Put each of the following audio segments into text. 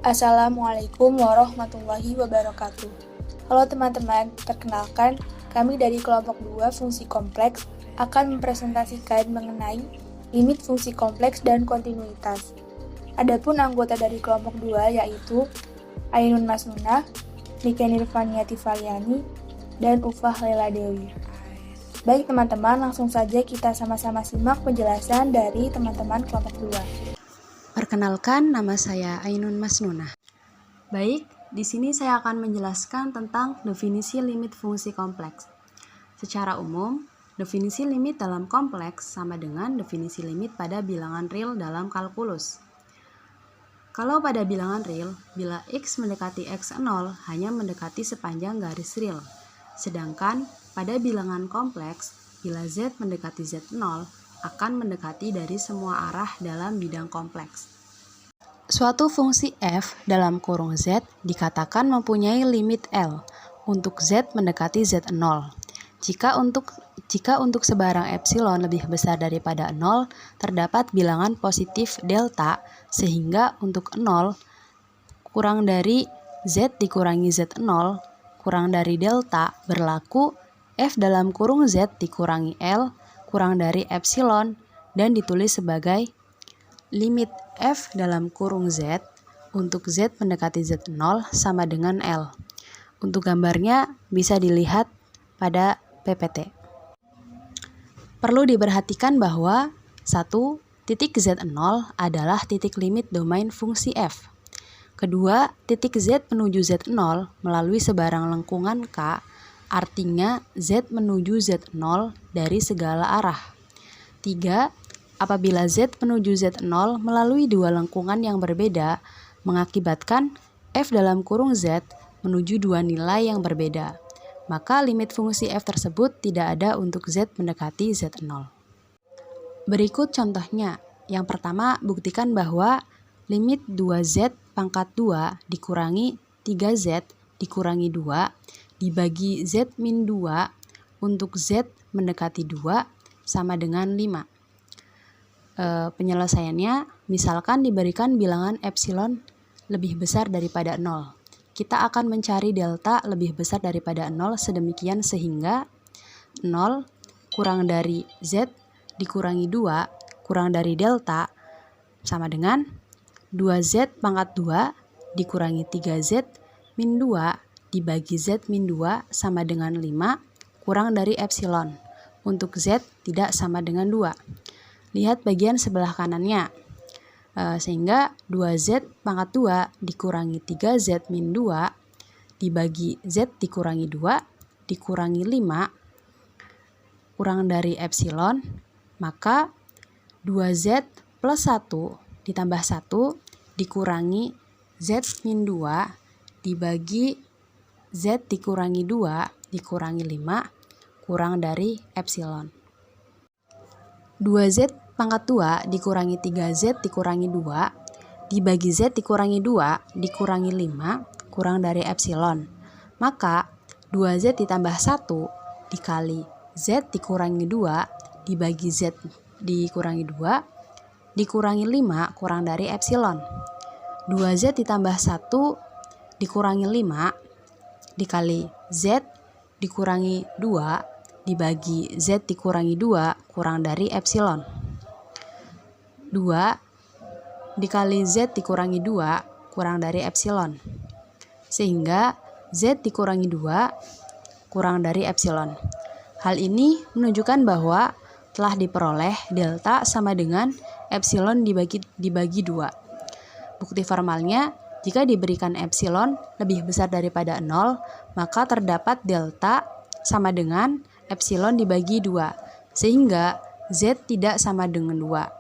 Assalamualaikum warahmatullahi wabarakatuh. Halo teman-teman, perkenalkan kami dari kelompok 2 fungsi kompleks akan mempresentasikan mengenai limit fungsi kompleks dan kontinuitas. Adapun anggota dari kelompok 2 yaitu Ainun Masnunah, Nika Nirvaniati Valiani, dan Ufah Lela Dewi. Baik teman-teman, langsung saja kita sama-sama simak penjelasan dari teman-teman kelompok 2. Perkenalkan, nama saya Ainun Masnunah. Baik, di sini saya akan menjelaskan tentang definisi limit fungsi kompleks. Secara umum, definisi limit dalam kompleks sama dengan definisi limit pada bilangan real dalam kalkulus. Kalau pada bilangan real, bila X mendekati X0 hanya mendekati sepanjang garis real. Sedangkan pada bilangan kompleks, bila Z mendekati Z0 akan mendekati dari semua arah dalam bidang kompleks. Suatu fungsi f dalam kurung Z dikatakan mempunyai limit L untuk Z mendekati Z0. Jika untuk sebarang epsilon lebih besar daripada 0, terdapat bilangan positif delta, sehingga untuk 0 kurang dari Z dikurangi Z0 kurang dari delta berlaku f dalam kurung Z dikurangi L kurang dari epsilon dan ditulis sebagai limit f dalam kurung Z untuk Z mendekati Z0 sama dengan L. Untuk gambarnya bisa dilihat pada PPT. Perlu diperhatikan bahwa 1. Titik Z0 adalah titik limit domain fungsi f. Kedua, titik Z menuju Z0 melalui sebarang lengkungan K, artinya Z menuju Z0 dari segala arah. 3. Apabila Z menuju Z0 melalui dua lengkungan yang berbeda, mengakibatkan f dalam kurung Z menuju dua nilai yang berbeda, maka limit fungsi f tersebut tidak ada untuk Z mendekati Z0. Berikut contohnya. Yang pertama, buktikan bahwa limit 2Z pangkat 2 dikurangi 3Z dikurangi 2 dibagi Z min 2 untuk Z mendekati 2 sama dengan 5. Penyelesaiannya, misalkan diberikan bilangan epsilon lebih besar daripada 0. Kita akan mencari delta lebih besar daripada 0 sedemikian sehingga 0 kurang dari Z dikurangi 2 kurang dari delta sama dengan 2Z pangkat 2 dikurangi 3Z min 2 dibagi Z min 2 sama dengan 5 kurang dari epsilon. Untuk Z tidak sama dengan 2. Lihat bagian sebelah kanannya. Sehingga 2Z pangkat 2 dikurangi 3Z min 2 dibagi Z dikurangi 2 dikurangi 5 kurang dari epsilon, maka 2Z plus 1 ditambah 1 dikurangi Z min 2 dibagi Z dikurangi 2 dikurangi 5 kurang dari epsilon. 2Z pangkat 2 dikurangi 3Z dikurangi 2 dibagi Z dikurangi 2 dikurangi 5 kurang dari epsilon. Maka 2Z ditambah 1 dikali Z dikurangi 2 dibagi Z dikurangi 2 dikurangi 5 kurang dari epsilon. 2Z ditambah 1 dikurangi 5 dikali Z dikurangi 2 dibagi Z dikurangi 2 kurang dari epsilon. 2 dikali Z dikurangi 2 kurang dari epsilon. Sehingga Z dikurangi 2 kurang dari epsilon. Hal ini menunjukkan bahwa telah diperoleh delta sama dengan epsilon dibagi 2. Bukti formalnya, jika diberikan epsilon lebih besar daripada 0, maka terdapat delta sama dengan epsilon dibagi 2, sehingga Z tidak sama dengan 2.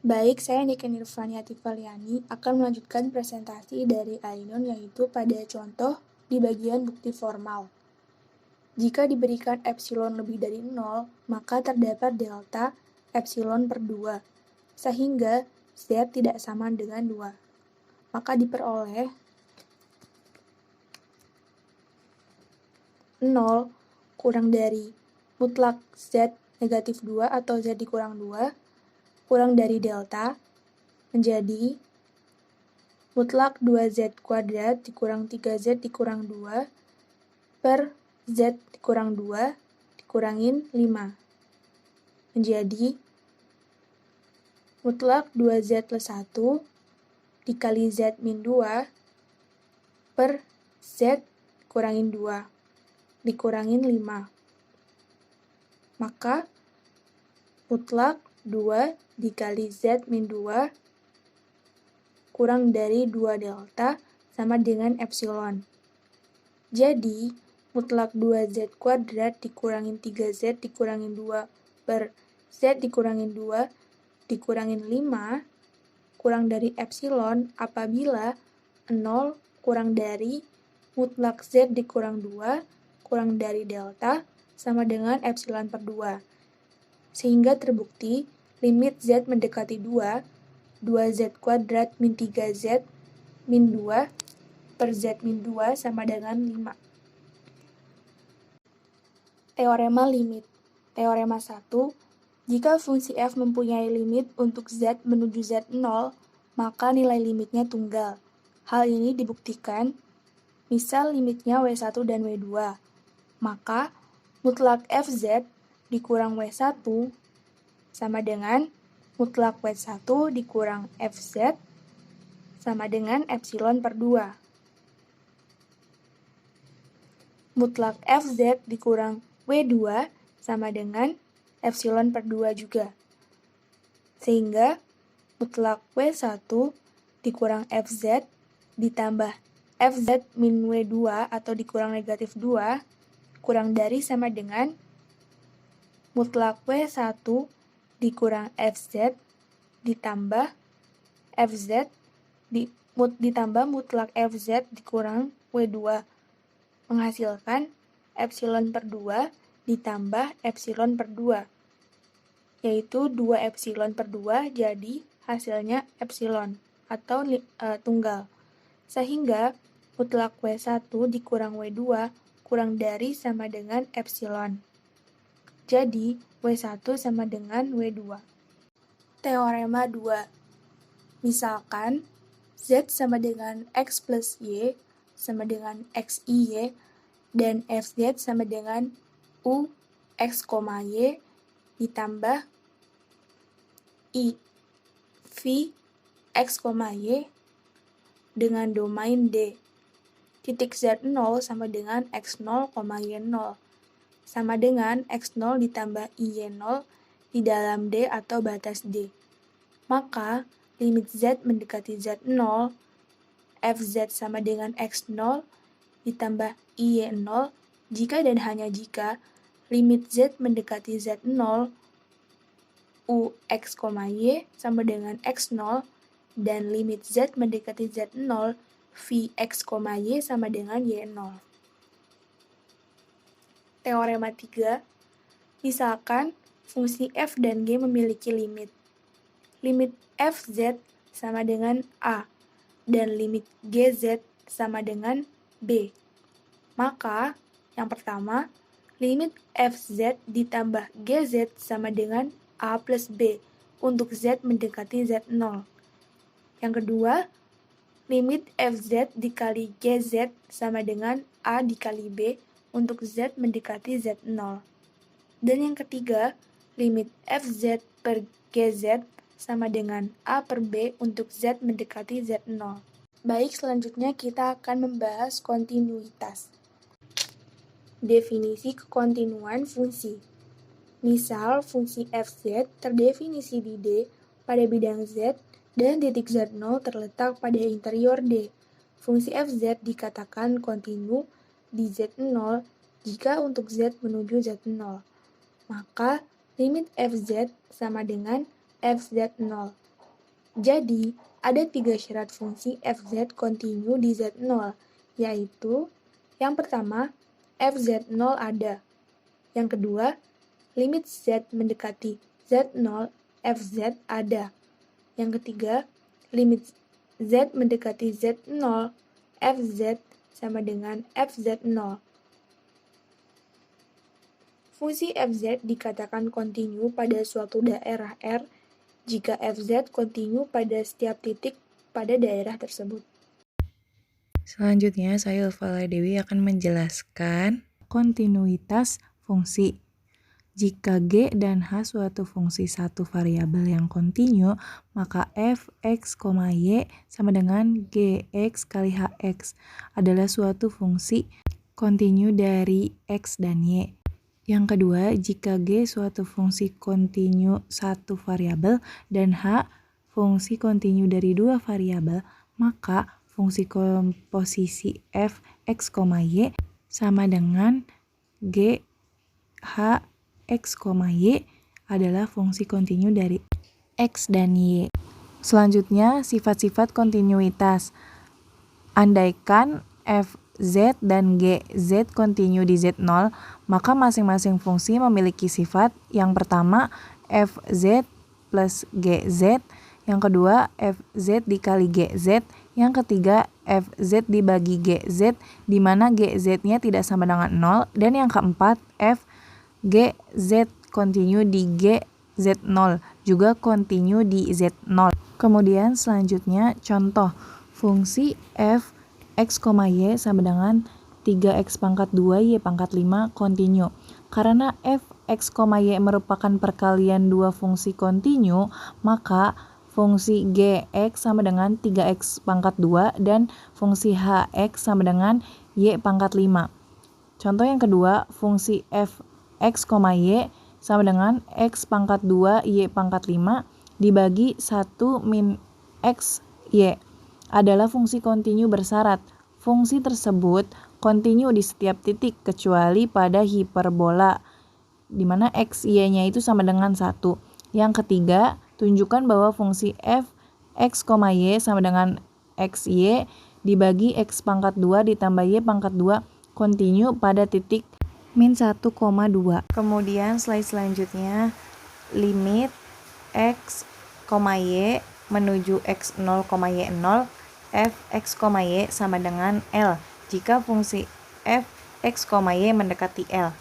Baik, saya Nika Nirvaniati Valiani akan melanjutkan presentasi dari Ainun yaitu pada contoh di bagian bukti formal. Jika diberikan epsilon lebih dari 0, maka terdapat delta epsilon per 2, sehingga Z tidak sama dengan 2. Maka diperoleh 0 kurang dari mutlak Z negatif 2 atau Z dikurang 2 kurang dari delta menjadi mutlak 2z kuadrat dikurang 3z dikurang 2 per z dikurang 2 dikurangin 5. Menjadi mutlak 2z plus 1 dikali z min 2 per z kurangin 2 dikurangin 5. Maka mutlak 2 dikali z min 2 kurang dari 2 delta sama dengan epsilon. Jadi, mutlak 2z kuadrat dikurangin 3z dikurangin 2 per z dikurangin 2 dikurangin 5 kurang dari epsilon apabila 0 kurang dari mutlak z dikurang 2 kurang dari delta sama dengan epsilon per 2. Sehingga terbukti limit z mendekati 2, 2z kuadrat min 3z min 2 per z min 2 sama dengan 5. Teorema limit. Teorema 1, jika fungsi f mempunyai limit untuk z menuju z0, maka nilai limitnya tunggal. Hal ini dibuktikan, misal limitnya W1 dan W2, maka mutlak fz dikurang W1 sama dengan mutlak W1 dikurang fz sama dengan epsilon per 2. Mutlak fz dikurang W2 sama dengan epsilon per 2 juga. Sehingga mutlak W1 dikurang fz ditambah fz min W2 atau dikurang negatif 2 kurang dari sama dengan mutlak W1 dikurang fz ditambah fz ditambah mutlak fz dikurang W2 menghasilkan epsilon per 2 ditambah epsilon per 2, yaitu 2 epsilon per 2 jadi hasilnya epsilon atau tunggal. Sehingga mutlak W1 dikurang W2 kurang dari sama dengan epsilon. Jadi W1 sama dengan W2. Teorema 2. Misalkan Z sama dengan X plus Y sama dengan XY dan FZ sama dengan U X, Y ditambah I V X, Y dengan domain D. Titik Z0 sama dengan X0, Y0 sama dengan X0 ditambah Y0 di dalam D atau batas D. Maka limit Z mendekati Z0, Fz sama dengan X0 ditambah Y0 jika dan hanya jika limit Z mendekati Z0, U X, Y sama dengan X0 dan limit Z mendekati Z0, V X, Y sama dengan Y0. Teorema 3, misalkan fungsi f dan g memiliki limit. Limit fz sama dengan a dan limit gz sama dengan b. Maka, yang pertama, limit fz ditambah gz sama dengan a plus b untuk z mendekati z0. Yang kedua, limit fz dikali gz sama dengan a dikali b untuk z mendekati z0. Dan yang ketiga, limit fz per gz sama dengan a per b untuk z mendekati z0. Baik, selanjutnya kita akan membahas kontinuitas. Definisi kekontinuan fungsi. Misal, fungsi fz terdefinisi di D pada bidang z dan titik z0 terletak pada interior D. Fungsi fz dikatakan kontinu di z0 jika untuk z menuju z0. Maka, limit fz sama dengan fz0. Jadi, ada 3 syarat fungsi fz kontinu di z0, yaitu yang pertama, fz0 ada. Yang kedua, limit z mendekati z0, fz ada. Yang ketiga, limit z mendekati z0, fz sama dengan fz0. Fungsi fz dikatakan kontinu pada suatu daerah R jika fz kontinu pada setiap titik pada daerah tersebut. Selanjutnya, saya Ulfa Dewi akan menjelaskan kontinuitas fungsi. Jika G dan H suatu fungsi satu variabel yang kontinu, maka f, x, y sama dengan gx kali hx adalah suatu fungsi kontinu dari x dan y. Yang kedua, jika G suatu fungsi kontinu satu variabel dan H fungsi kontinu dari dua variabel, maka fungsi komposisi f, x, y sama dengan G, H, x, y adalah fungsi kontinu dari x dan y. Selanjutnya, sifat-sifat kontinuitas. Andaikan f, z, dan g, z kontinu di z0, maka masing-masing fungsi memiliki sifat. Yang pertama, fz plus gz. Yang kedua, fz dikali gz. Yang ketiga, fz dibagi gz, di mana gz-nya tidak sama dengan 0. Dan yang keempat, f gz kontinu di gz0, juga kontinu di z0. Kemudian selanjutnya contoh, fungsi f, x, y sama dengan 3x pangkat 2, y pangkat 5 kontinu. Karena f, x, y merupakan perkalian dua fungsi kontinu, maka fungsi gx sama dengan 3x pangkat 2 dan fungsi hx sama dengan y pangkat 5. Contoh yang kedua, fungsi f, x, y sama dengan x pangkat 2, y pangkat 5 dibagi 1 min x, y adalah fungsi kontinu bersyarat. Fungsi tersebut kontinu di setiap titik kecuali pada hiperbola, di mana x, y-nya itu sama dengan 1. Yang ketiga, tunjukkan bahwa fungsi f, x, y sama dengan x, y dibagi x pangkat 2 ditambah y pangkat 2 kontinu pada titik min 1,2. Kemudian slide selanjutnya, limit x, y menuju x0, y0, f, x, y sama dengan L jika fungsi f, x, y mendekati L.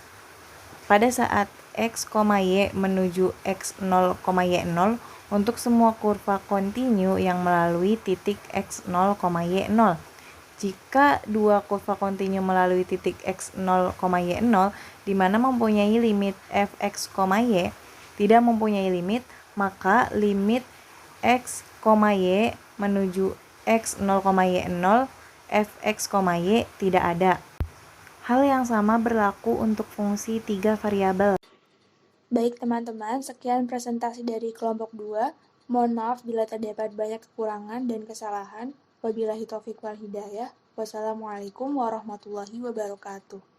Pada saat x, y menuju x0, y0 untuk semua kurva kontinu yang melalui titik x0, y0. Jika dua kurva kontinu melalui titik x0, y0 di mana mempunyai limit f, x, y tidak mempunyai limit, maka limit x, y menuju x0, y0, f, x, y tidak ada. Hal yang sama berlaku untuk fungsi 3 variabel. Baik teman-teman, sekian presentasi dari kelompok 2. Mohon maaf bila terdapat banyak kekurangan dan kesalahan. Wabillahi taufiq wal hidayah. Wassalamualaikum warahmatullahi wabarakatuh.